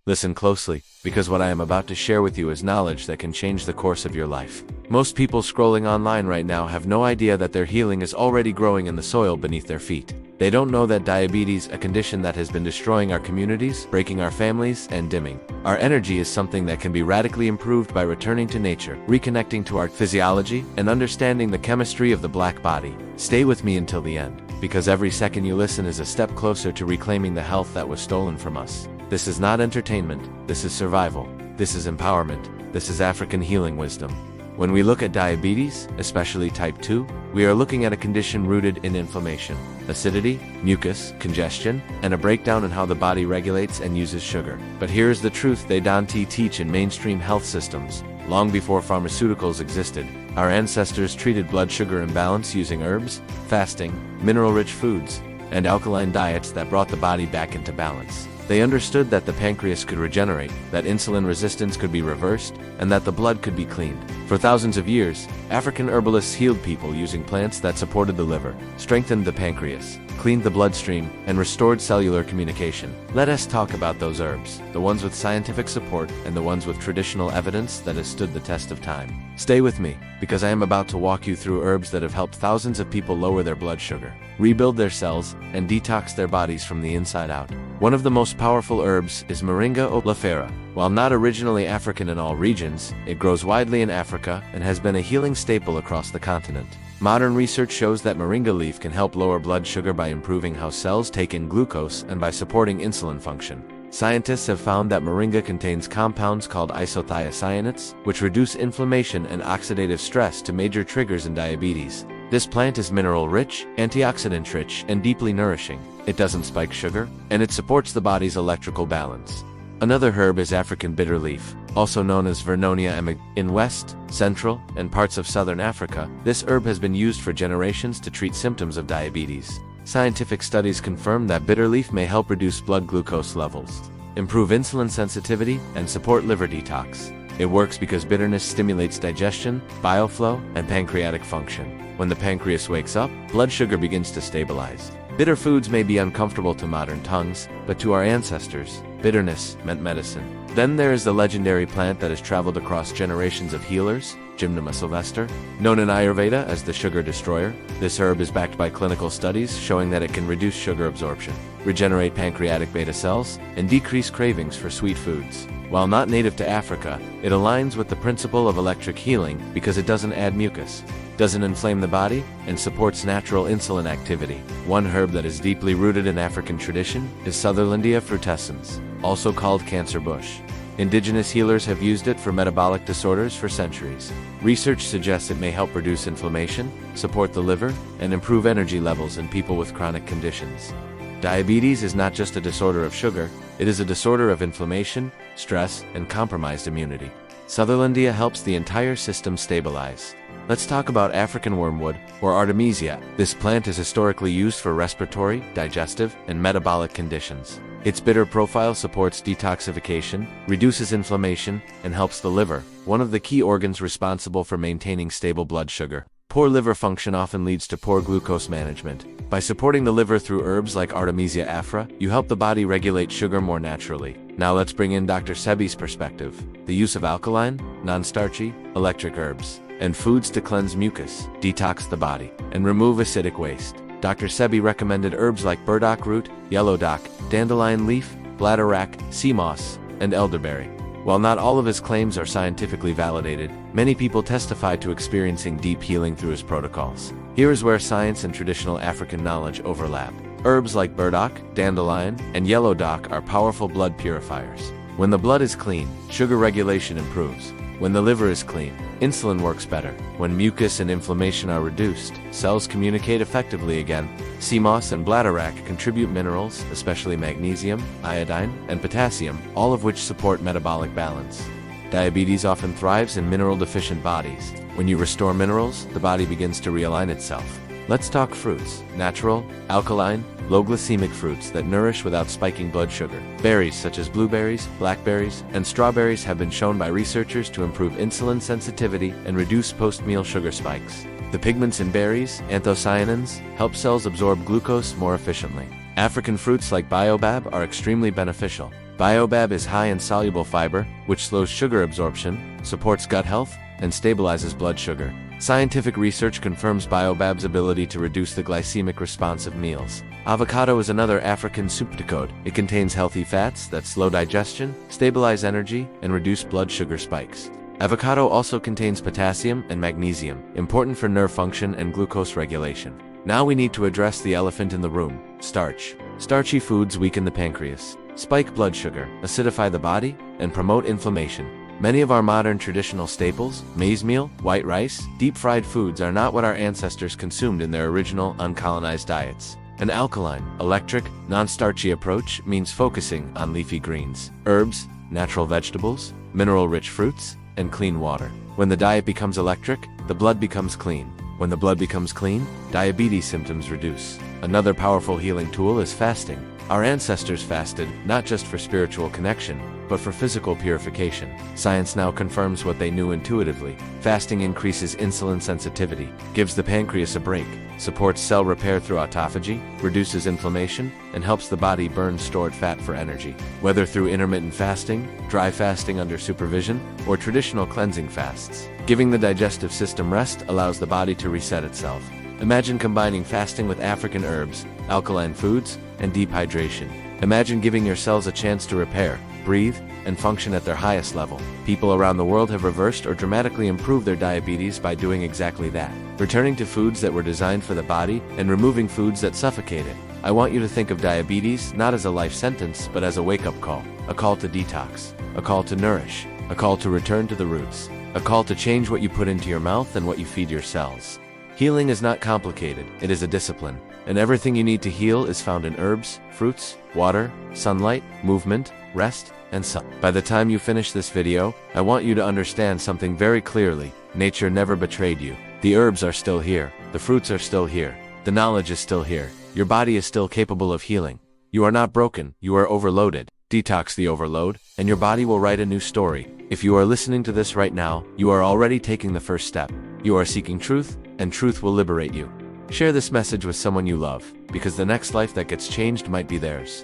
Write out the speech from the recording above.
Listen closely, because what I am about to share with you is knowledge that can change the course of your life. Most people scrolling online right now have no idea that their healing is already growing in the soil beneath their feet. They don't know that diabetes, a condition that has been destroying our communities, breaking our families, and dimming our energy, is something that can be radically improved by returning to nature, reconnecting to our physiology, and understanding the chemistry of the black body. Stay with me until the end, because every second you listen is a step closer to reclaiming the health that was stolen from us. This is not entertainment, this is survival, this is empowerment, this is African healing wisdom. When we look at diabetes, especially type 2, we are looking at a condition rooted in inflammation, acidity, mucus, congestion, and a breakdown in how the body regulates and uses sugar. But here is the truth they don't teach in mainstream health systems. Long before pharmaceuticals existed, our ancestors treated blood sugar imbalance using herbs, fasting, mineral-rich foods, and alkaline diets that brought the body back into balance. They understood that the pancreas could regenerate, that insulin resistance could be reversed, and that the blood could be cleaned. For thousands of years, African herbalists healed people using plants that supported the liver, strengthened the pancreas, cleaned the bloodstream, and restored cellular communication. Let us talk about those herbs, the ones with scientific support and the ones with traditional evidence that has stood the test of time. Stay with me, because I am about to walk you through herbs that have helped thousands of people lower their blood sugar, rebuild their cells, and detox their bodies from the inside out. One of the most powerful herbs is Moringa oleifera. While not originally African in all regions, it grows widely in Africa and has been a healing staple across the continent. Modern research shows that moringa leaf can help lower blood sugar by improving how cells take in glucose and by supporting insulin function. Scientists have found that moringa contains compounds called isothiocyanates, which reduce inflammation and oxidative stress to major triggers in diabetes. This plant is mineral-rich, antioxidant-rich, and deeply nourishing. It doesn't spike sugar, and it supports the body's electrical balance. Another herb is African bitter leaf, also known as Vernonia emig. In West, Central, and parts of Southern Africa, this herb has been used for generations to treat symptoms of diabetes. Scientific studies confirm that bitter leaf may help reduce blood glucose levels, improve insulin sensitivity, and support liver detox. It works because bitterness stimulates digestion, bile flow, and pancreatic function. When the pancreas wakes up, blood sugar begins to stabilize. Bitter foods may be uncomfortable to modern tongues, but to our ancestors, bitterness meant medicine. Then there is the legendary plant that has traveled across generations of healers, Gymnema sylvestre, known in Ayurveda as the sugar destroyer. This herb is backed by clinical studies showing that it can reduce sugar absorption, regenerate pancreatic beta cells, and decrease cravings for sweet foods. While not native to Africa, it aligns with the principle of electric healing because it doesn't add mucus, doesn't inflame the body, and supports natural insulin activity. One herb that is deeply rooted in African tradition is Sutherlandia frutescens, also called cancer bush. Indigenous healers have used it for metabolic disorders for centuries. Research suggests it may help reduce inflammation, support the liver, and improve energy levels in people with chronic conditions. Diabetes is not just a disorder of sugar, it is a disorder of inflammation, stress, and compromised immunity. Sutherlandia helps the entire system stabilize. Let's talk about African wormwood, or Artemisia. This plant is historically used for respiratory, digestive, and metabolic conditions. Its bitter profile supports detoxification, reduces inflammation, and helps the liver, one of the key organs responsible for maintaining stable blood sugar. Poor liver function often leads to poor glucose management. By supporting the liver through herbs like Artemisia afra, you help the body regulate sugar more naturally. Now let's bring in Dr. Sebi's perspective. The use of alkaline, non-starchy, electric herbs, and foods to cleanse mucus, detox the body, and remove acidic waste. Dr. Sebi recommended herbs like burdock root, yellow dock, dandelion leaf, bladderwrack, sea moss, and elderberry. While not all of his claims are scientifically validated, many people testify to experiencing deep healing through his protocols. Here is where science and traditional African knowledge overlap. Herbs like burdock, dandelion, and yellow dock are powerful blood purifiers. When the blood is clean, sugar regulation improves. When the liver is clean, insulin works better. When mucus and inflammation are reduced, cells communicate effectively again. Sea moss and bladderwrack contribute minerals, especially magnesium, iodine, and potassium, all of which support metabolic balance. Diabetes often thrives in mineral-deficient bodies. When you restore minerals, the body begins to realign itself. Let's talk fruits. Natural, alkaline, low-glycemic fruits that nourish without spiking blood sugar. Berries such as blueberries, blackberries, and strawberries have been shown by researchers to improve insulin sensitivity and reduce post-meal sugar spikes. The pigments in berries, anthocyanins, help cells absorb glucose more efficiently. African fruits like baobab are extremely beneficial. Baobab is high in soluble fiber, which slows sugar absorption, supports gut health, and stabilizes blood sugar. Scientific research confirms baobab's ability to reduce the glycemic response of meals. Avocado is another African superfood. It contains healthy fats that slow digestion, stabilize energy, and reduce blood sugar spikes. Avocado also contains potassium and magnesium, important for nerve function and glucose regulation. Now we need to address the elephant in the room: starch. Starchy foods weaken the pancreas, spike blood sugar, acidify the body, and promote inflammation. Many of our modern traditional staples, maize meal, white rice, deep-fried foods are not what our ancestors consumed in their original, uncolonized diets. An alkaline, electric, non-starchy approach means focusing on leafy greens, herbs, natural vegetables, mineral-rich fruits, and clean water. When the diet becomes electric, the blood becomes clean. When the blood becomes clean, diabetes symptoms reduce. Another powerful healing tool is fasting. Our ancestors fasted, not just for spiritual connection, but for physical purification. Science now confirms what they knew intuitively. Fasting increases insulin sensitivity, gives the pancreas a break, supports cell repair through autophagy, reduces inflammation, and helps the body burn stored fat for energy. Whether through intermittent fasting, dry fasting under supervision, or traditional cleansing fasts, giving the digestive system rest allows the body to reset itself. Imagine combining fasting with African herbs, alkaline foods, and deep hydration. Imagine giving your cells a chance to repair, breathe, and function at their highest level. People around the world have reversed or dramatically improved their diabetes by doing exactly that. Returning to foods that were designed for the body and removing foods that suffocate it. I want you to think of diabetes not as a life sentence, but as a wake-up call. A call to detox. A call to nourish. A call to return to the roots. A call to change what you put into your mouth and what you feed your cells. Healing is not complicated, it is a discipline. And everything you need to heal is found in herbs, fruits, water, sunlight, movement, rest, and sun. By the time you finish this video, I want you to understand something very clearly. Nature never betrayed you. The herbs are still here. The fruits are still here. The knowledge is still here. Your body is still capable of healing. You are not broken, you are overloaded. Detox the overload, and your body will write a new story. If you are listening to this right now, you are already taking the first step. You are seeking truth, and truth will liberate you. Share this message with someone you love, because the next life that gets changed might be theirs.